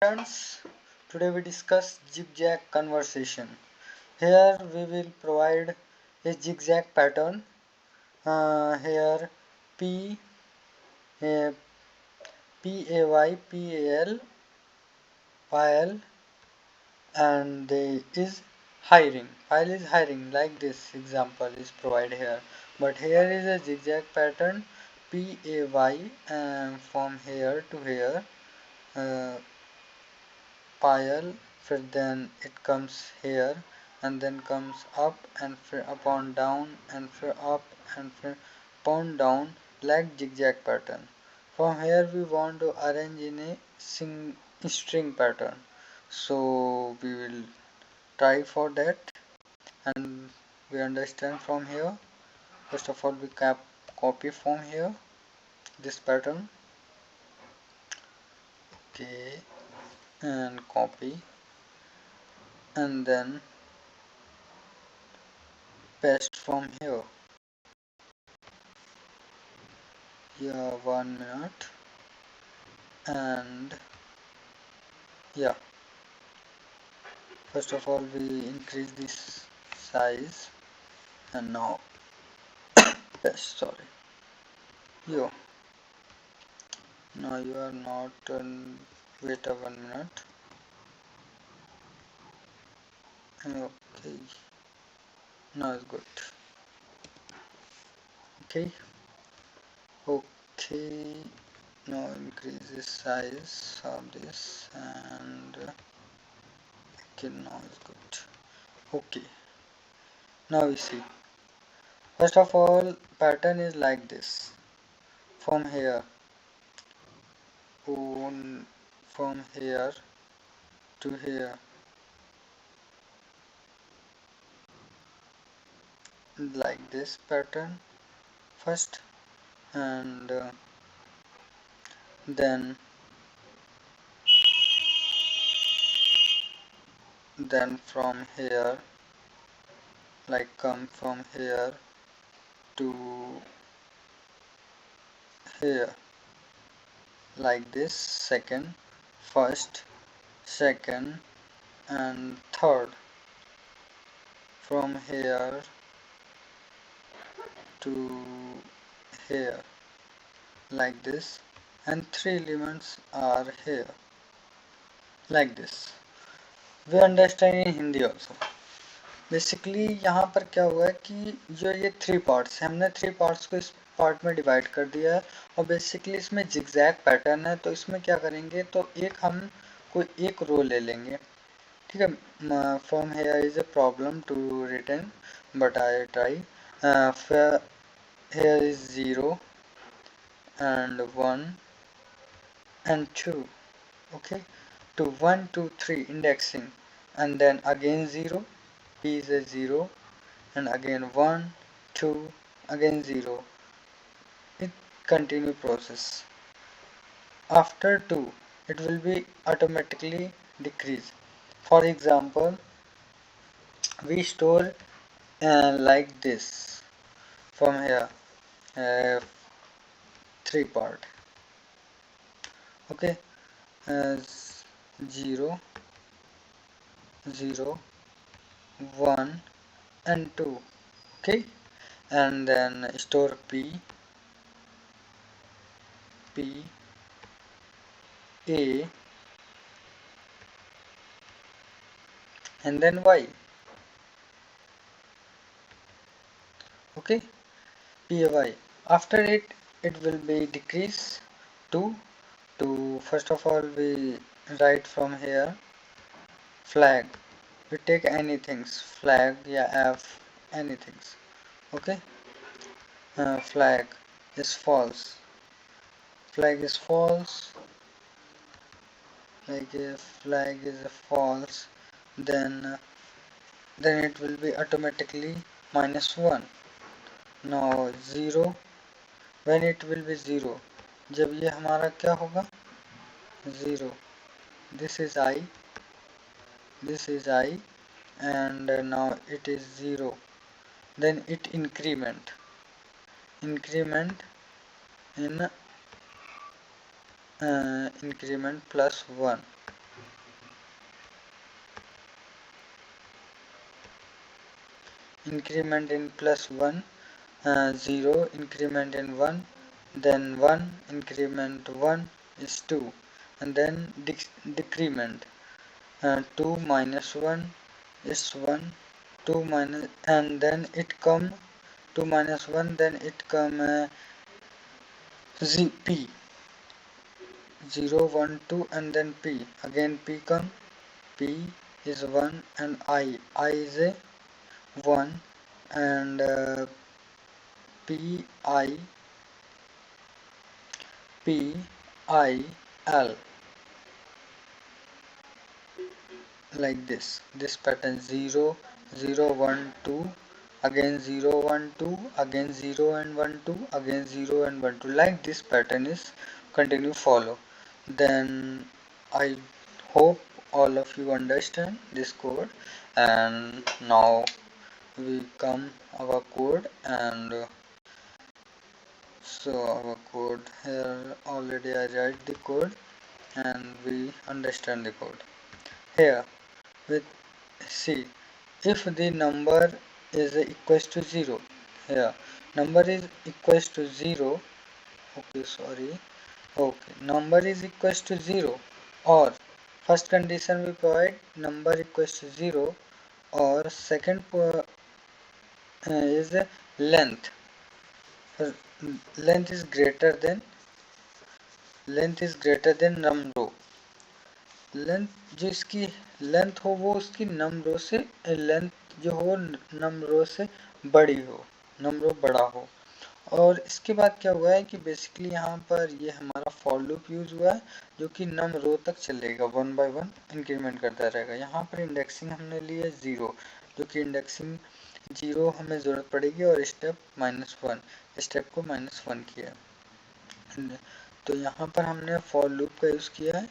Friends, today we discuss zigzag conversation. Here we will provide a zigzag pattern. Here P A P A Y P A L file and the is hiring. File is hiring like this example is provided here. But here is a zigzag pattern PAY and from here to here. Pile, then it comes here and then comes up and upon down and up and upon down like zigzag pattern. From here we want to arrange in a string pattern, so we will try for that and we understand from here. First of all we copy from here this pattern, okay, and copy and then paste from here. Yeah, 1 minute and yeah, first of all we increase this size and now paste. Sorry, yo, now you are not wait a 1 minute. Okay, now it's good. Okay, okay, now increase the size of this and okay, now it's good. Okay, now we see, first of all pattern is like this. From here on, from here to here like this pattern first, and then from here like come from here to here like this, second, first, second and third, from here to here like this, and three elements are here like this. We understand in Hindi also. Basically यहाँ पर क्या हुआ है कि जो ये three parts है, हमने थ्री पार्ट्स को इस पार्ट में डिवाइड कर दिया है और बेसिकली इसमें जिगजैग पैटर्न है, तो इसमें क्या करेंगे, तो एक हम कोई एक रो ले लेंगे, ठीक है. From here is a problem to return but I try. Here is 0 and 1 and 2, okay, to 1 2 3 indexing and then again 0, P is a 0 and again 1 2 again 0. It continue process. After 2 it will be automatically decrease. For example, we store like this from here, uh, 3 part, okay, as 0 0 1 and 2, okay, and then store P A and then Y, okay, PAY. After it will be decrease to first of all we write from here flag. We take anything, flag, yeah, F, anything, okay. Flag is false. Flag is false. Like if flag is false, then it will be automatically -1. Now 0, when it will be 0, जब ये हमारा क्या होगा 0, this is I and now it is 0, then it increment in increment +1, increment in plus 1, 0, increment in 1, then 1, increment 1 is 2, and then decrement, 2 minus 1 is 1, 2 minus, and then it come 2 minus 1, then it come p, 0, 1, 2, and then p, again p come, p is 1, and I is a 1, and p I L, like this pattern, 0, 0, 1, 2, again 0, 1, 2, again 0 and 1, 2, again 0 and 1, 2, like this pattern is continue follow. Then I hope all of you understand this code, and now we come our code, and so our code here, already I write the code and we understand the code. Here with C, if the number is equals to 0, here number is equals to 0, okay, sorry, okay, number is equals to 0, or first condition we provide number equals to 0, or second is length, length is greater than num row, length जो इसकी length हो वो उसकी नम रो से length जो हो नम रो से बड़ी हो, नम रो बड़ा हो। और इसके बाद क्या हुआ है कि बेसिकली यहाँ पर ये हमारा फॉर लूप यूज हुआ है जो कि नम रो तक चलेगा, 1 बाय 1 इंक्रीमेंट करता रहेगा। यहाँ पर इंडेक्सिंग हमने ली है 0, जो कि इंडेक्सिंग 0 हमें ज़रूरत पड़ेगी, और स्टेप -1, स्टेप को -1 किया। तो यहाँ पर हमने फॉर लूप का यूज़ किया है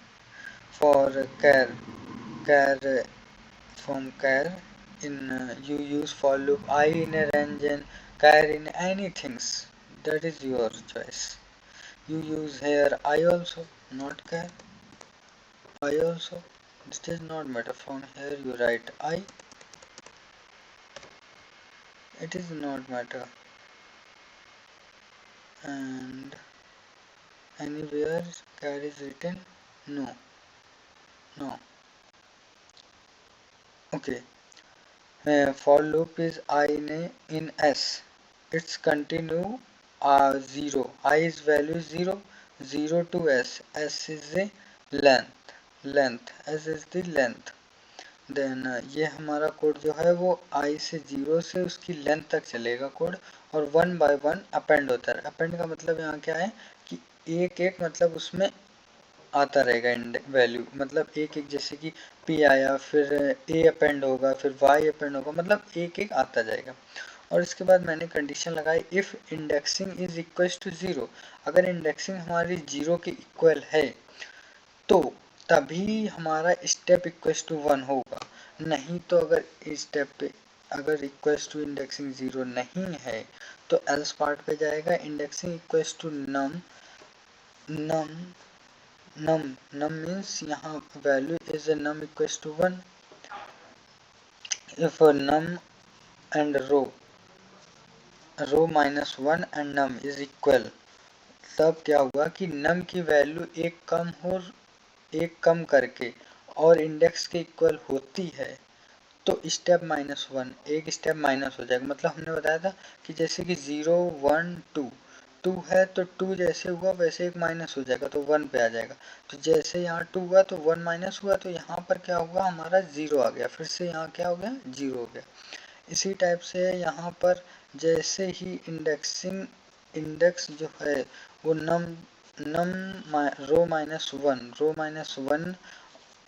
for char from char in you use for loop I in a range and char in anything, that is your choice. You use here I also, not char, I also, this does not matter. From here you write I, it is not matter, and anywhere char is written, no, okay. For loop is I in S, its continue 0, I is value 0, 0 to S, S is the length, S is the length। Then ये हमारा code जो है वो I से 0 से उसकी length तक चलेगा कोड, और 1 बाय 1 अपेंड होता है। अपेंड का मतलब यहाँ क्या है कि एक एक मतलब उसमें आता रहेगा वैल्यू, मतलब एक एक, जैसे कि P आया, फिर A अपेंड होगा, फिर Y अपेंड होगा, मतलब एक एक आता जाएगा। और इसके बाद मैंने कंडीशन लगाई if indexing is equal to 0, अगर इंडेक्सिंग हमारी 0 के इक्वल है तो तभी हमारा स्टेप इक्वल टू 1 होगा, नहीं तो अगर स्टेप पे अगर इक्वल टू इंडेक्सिंग 0 नहीं है तो एल्स पार्ट पे जाएगा, indexing equal to num means यहाँ value is a num equals to 1, if num and row -1 and num is equal, तब क्या हुआ कि num की वैल्यू एक कम करके और इंडेक्स के इक्वल होती है तो स्टेप -1 एक स्टेप माइनस हो जाएगा। मतलब हमने बताया था कि जैसे कि 0, 1, 2 है तो 2 जैसे हुआ वैसे एक माइनस हो जाएगा तो 1 पे आ जाएगा। तो जैसे यहाँ 2 हुआ तो 1 माइनस हुआ तो यहाँ पर क्या हुआ हमारा 0 आ गया, फिर से यहाँ क्या हो गया 0 हो गया। इसी टाइप से यहाँ पर जैसे ही इंडेक्स जो है वो नम रो -1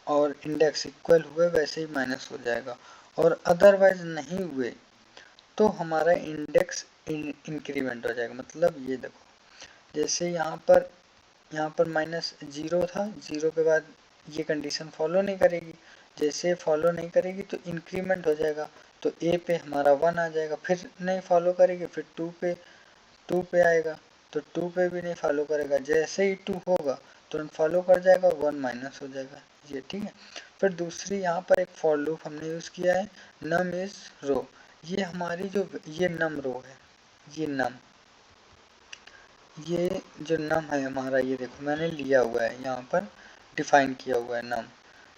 और इंडेक्स इक्वल हुए वैसे ही माइनस हो जाएगा, और अदरवाइज नहीं हुए तो हमारा इंडेक्स इंक्रीमेंट हो जाएगा। मतलब ये देखो जैसे यहाँ पर -0 था, 0 के बाद ये कंडीशन फॉलो नहीं करेगी, जैसे फॉलो नहीं करेगी तो इंक्रीमेंट हो जाएगा, तो ए पे हमारा 1 आ जाएगा, फिर नहीं फॉलो करेगी फिर 2 पे आएगा, तो 2 पे भी नहीं फॉलो करेगा, जैसे ही 2 होगा तुरंत फॉलो कर जाएगा, 1 माइनस हो जाएगा, ये ठीक है। फिर दूसरी यहाँ पर एक फॉर लूप हमने यूज़ किया है नम इज रो, ये हमारी जो ये नम रो है, ये नम, ये जो नम है हमारा, ये देखो मैंने लिया हुआ है यहाँ पर, डिफाइन किया हुआ है नम।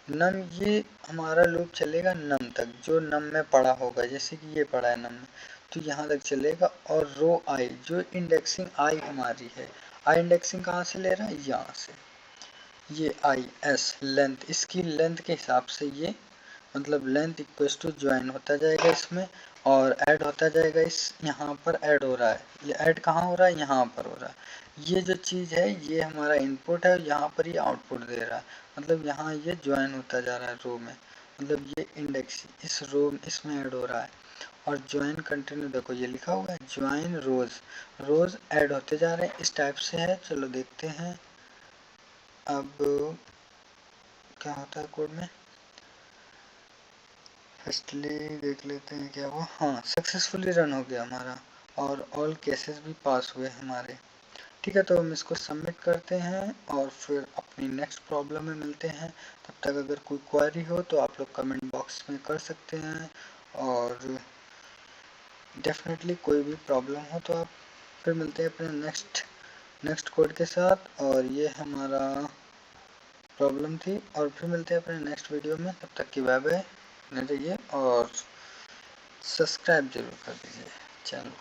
नम ये हमारा लूप चलेगा नम तक, जो नम में पड़ा होगा, जैसे कि ये पड़ा है नम में, तो यहाँ तक चलेगा। और रो आई, जो इंडेक्सिंग आई हमारी है, आई इंडेक्सिंग कहाँ से ले रहा है, यहाँ से, ये आई एस लेंथ, इसकी लेंथ के हिसाब से ये मतलब लेंथ इक्वल्स टू ज्वाइन होता जाएगा इसमें, और ऐड होता जाएगा, इस यहाँ पर ऐड हो रहा है, ये ऐड कहाँ हो रहा है, यहाँ पर हो रहा है। ये जो चीज़ है ये हमारा इनपुट है, यहाँ पर ये आउटपुट दे रहा है, मतलब यहाँ ये ज्वाइन होता जा रहा है रो में, मतलब ये इंडेक्स इस रो इसमें ऐड हो रहा है। और ज्वाइन कंटिन्यू, देखो ये लिखा हुआ है ज्वाइन रोज, रोज ऐड होते जा रहे हैं, इस टाइप से है। चलो देखते हैं अब क्या होता है कोड में, फर्स्टली देख लेते हैं क्या हुआ। हाँ, सक्सेसफुली रन हो गया हमारा, और ऑल केसेस भी पास हुए हमारे। ठीक है, तो हम इसको सबमिट करते हैं और फिर अपनी नेक्स्ट प्रॉब्लम में मिलते हैं। तब तक अगर कोई क्वेरी हो तो आप लोग कमेंट बॉक्स में कर सकते हैं, और डेफिनेटली कोई भी प्रॉब्लम हो तो आप फिर मिलते हैं अपने नेक्स्ट कोड के साथ। और ये हमारा प्रॉब्लम थी, और फिर मिलते हैं अपने नेक्स्ट वीडियो में। तब तक की बाय बाय, बने रहिए और सब्सक्राइब जरूर कर दीजिए चैनल।